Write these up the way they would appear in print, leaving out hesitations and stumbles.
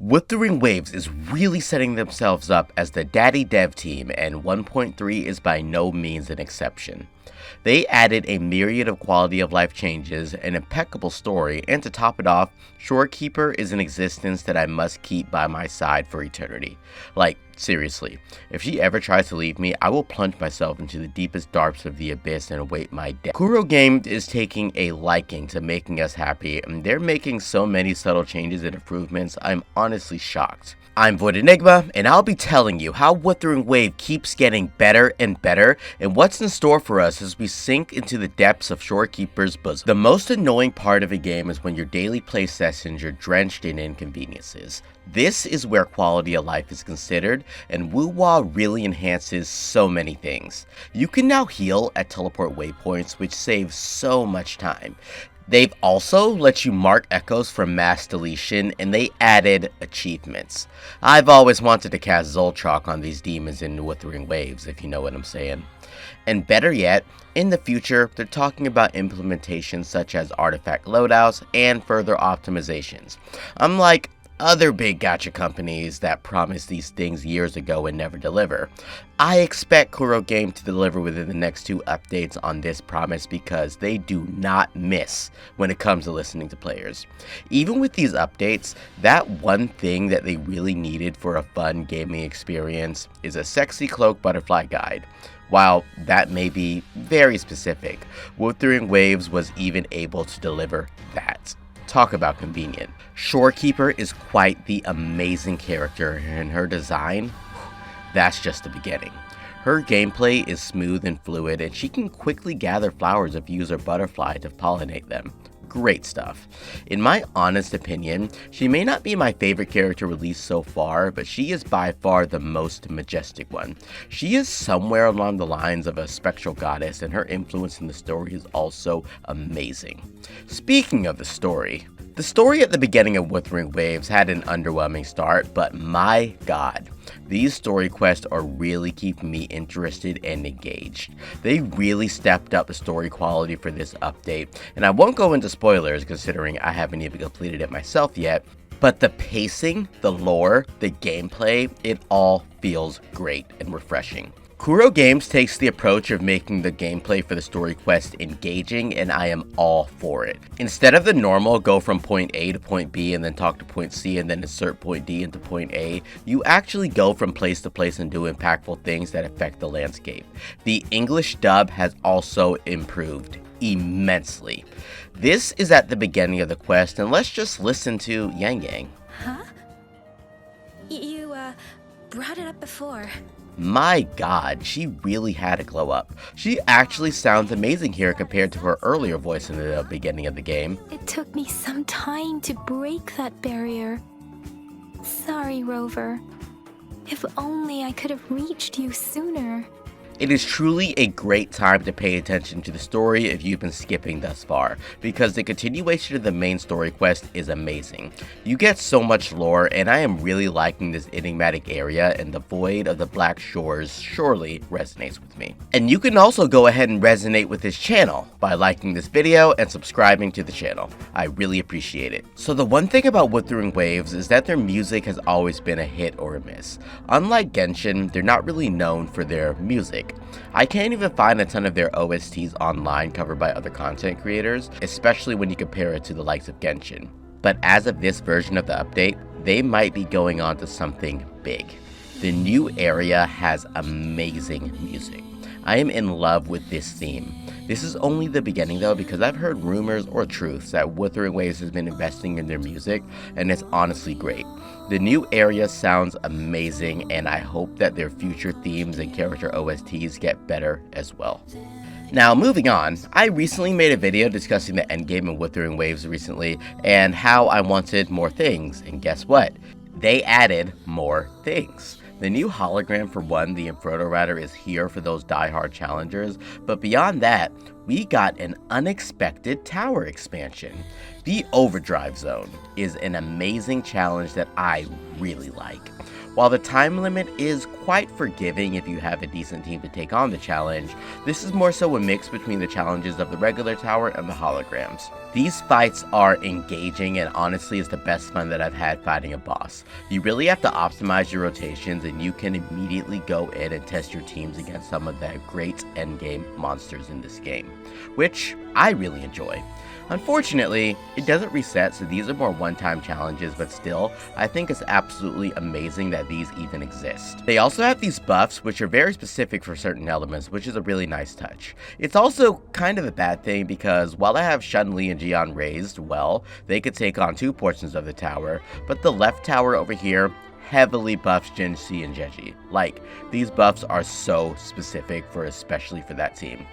Wuthering Waves is really setting themselves up as the daddy dev team, and 1.3 is by no means an exception. They added a myriad of quality of life changes, an impeccable story, and to top it off, Shorekeeper is an existence that I must keep by my side for eternity. Like, seriously, if she ever tries to leave me, I will plunge myself into the deepest darks of the abyss and await my death. Kurogame is taking a liking to making us happy, and they're making so many subtle changes and improvements, I'm honestly shocked. I'm Void Enigma, and I'll be telling you how Wuthering Wave keeps getting better and better, and what's in store for us as we sink into the depths of Shorekeeper's bosom. The most annoying part of a game is when your daily play sessions are drenched in inconveniences. This is where quality of life is considered, and wuwa really enhances so many things. You can now heal at teleport waypoints, which saves so much time. They've also let you mark echoes from mass deletion, and they added achievements. I've always wanted to cast Zoltrak on these demons in Wuthering Waves, if you know what I'm saying. And better yet, in the future, they're talking about implementations such as artifact loadouts and further optimizations. Unlike other big gacha companies that promised these things years ago and never deliver, I expect Kurogame to deliver within the next 2 updates on this promise, because they do not miss when it comes to listening to players. Even with these updates, that one thing that they really needed for a fun gaming experience is a sexy cloak butterfly guide. While that may be very specific, Wuthering Waves was even able to deliver that. Talk about convenient. Shorekeeper is quite the amazing character, and her design, that's just the beginning. Her gameplay is smooth and fluid, and she can quickly gather flowers if you use her butterfly to pollinate them. Great stuff. In my honest opinion, she may not be my favorite character released so far, but she is by far the most majestic one. She is somewhere along the lines of a spectral goddess, and her influence in the story is also amazing. Speaking of the story at the beginning of Wuthering Waves had an underwhelming start, but my god, these story quests are really keeping me interested and engaged. They really stepped up the story quality for this update, and I won't go into spoilers considering I haven't even completed it myself yet, but the pacing, the lore, the gameplay, it all feels great and refreshing. Kuro Games takes the approach of making the gameplay for the story quest engaging, and I am all for it. Instead of the normal go from point A to point B and then talk to point C and then insert point D into point A, you actually go from place to place and do impactful things that affect the landscape. The English dub has also improved immensely. This is at the beginning of the quest, and let's just listen to Yang Yang. Huh? You, brought it up before. My god, she really had a glow up. She actually sounds amazing here compared to her earlier voice in the beginning of the game. It took me some time to break that barrier. Sorry, Rover. If only I could have reached you sooner. It is truly a great time to pay attention to the story if you've been skipping thus far, because the continuation of the main story quest is amazing. You get so much lore, and I am really liking this enigmatic area, and the void of the Black Shores surely resonates with me. And you can also go ahead and resonate with this channel by liking this video and subscribing to the channel. I really appreciate it. So the one thing about Wuthering Waves is that their music has always been a hit or a miss. Unlike Genshin, they're not really known for their music. I can't even find a ton of their OSTs online covered by other content creators, especially when you compare it to the likes of Genshin. But as of this version of the update, they might be going on to something big. The new area has amazing music. I am in love with this theme. This is only the beginning though, because I've heard rumors or truths that Wuthering Waves has been investing in their music, and it's honestly great. The new area sounds amazing, and I hope that their future themes and character OSTs get better as well. Now moving on, I recently made a video discussing the endgame in Wuthering Waves recently and how I wanted more things, and guess what? They added more things. The new hologram for one, the Inferno Rider, is here for those die-hard challengers, but beyond that, we got an unexpected tower expansion. The Overdrive Zone is an amazing challenge that I really like. While the time limit is quite forgiving if you have a decent team to take on the challenge, this is more so a mix between the challenges of the regular tower and the holograms. These fights are engaging and honestly is the best fun that I've had fighting a boss. You really have to optimize your rotations and you can immediately go in and test your teams against some of the great endgame monsters in this game, which I really enjoy. Unfortunately, it doesn't reset, so these are more one-time challenges, but still, I think it's absolutely amazing that these even exist. They also have these buffs, which are very specific for certain elements, which is a really nice touch. It's also kind of a bad thing because while I have Chun-Li and Jian raised, well, they could take on 2 portions of the tower, but the left tower over here heavily buffs Jin Si and Jeji. Like, these buffs are so specific especially for that team.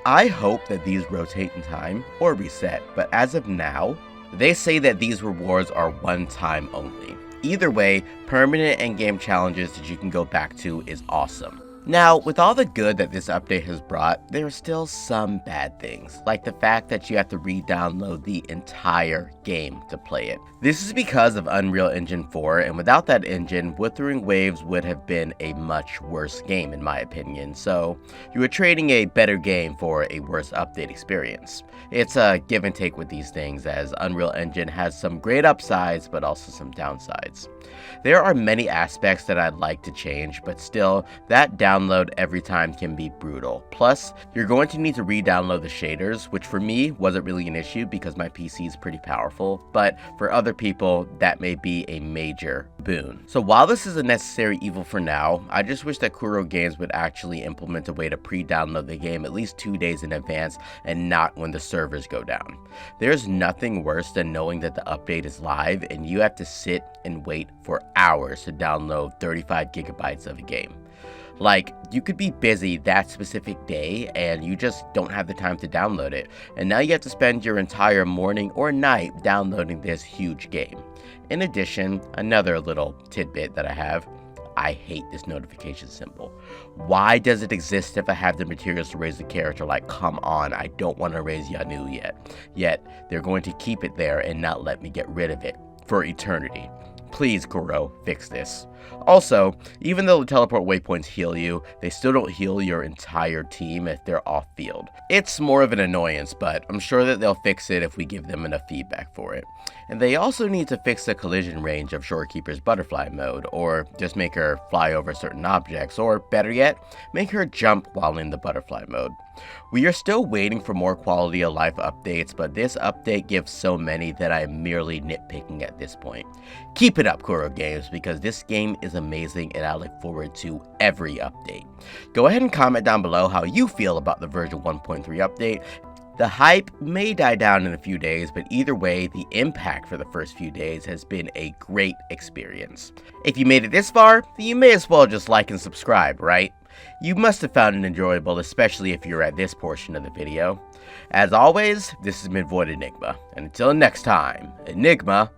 I hope that these rotate in time or reset, but as of now, they say that these rewards are one time only. Either way, permanent endgame challenges that you can go back to is awesome. Now, with all the good that this update has brought, there are still some bad things, like the fact that you have to re-download the entire game to play it. This is because of Unreal Engine 4, and without that engine, Wuthering Waves would have been a much worse game in my opinion, so you are trading a better game for a worse update experience. It's a give and take with these things, as Unreal Engine has some great upsides, but also some downsides. There are many aspects that I'd like to change, but still, that download every time can be brutal. Plus, you're going to need to re-download the shaders, which for me wasn't really an issue because my PC is pretty powerful, but for other people, that may be a major boon. So while this is a necessary evil for now, I just wish that Kuro Games would actually implement a way to pre-download the game at least 2 days in advance and not when the servers go down. There's nothing worse than knowing that the update is live and you have to sit and wait for hours to download 35 gigabytes of a game. Like, you could be busy that specific day and you just don't have the time to download it, and now you have to spend your entire morning or night downloading this huge game. In addition, another little tidbit that I have, I hate this notification symbol. Why does it exist if I have the materials to raise the character? Like, come on, I don't want to raise Yanu yet. Yet, they're going to keep it there and not let me get rid of it for eternity. Please, Kuro, fix this. Also, even though the teleport waypoints heal you, they still don't heal your entire team if they're off field. It's more of an annoyance, but I'm sure that they'll fix it if we give them enough feedback for it. And they also need to fix the collision range of Shorekeeper's butterfly mode, or just make her fly over certain objects, or better yet, make her jump while in the butterfly mode. We are still waiting for more quality of life updates, but this update gives so many that I am merely nitpicking at this point. Keep it up, Kuro Games, because this game is amazing and I look forward to every update. Go ahead and comment down below how you feel about the version 1.3 update. The hype may die down in a few days, but either way, the impact for the first few days has been a great experience. If you made it this far, then you may as well just like and subscribe, right? You must have found it enjoyable, especially if you're at this portion of the video. As always, this has been Void Enigma, and until next time, Enigma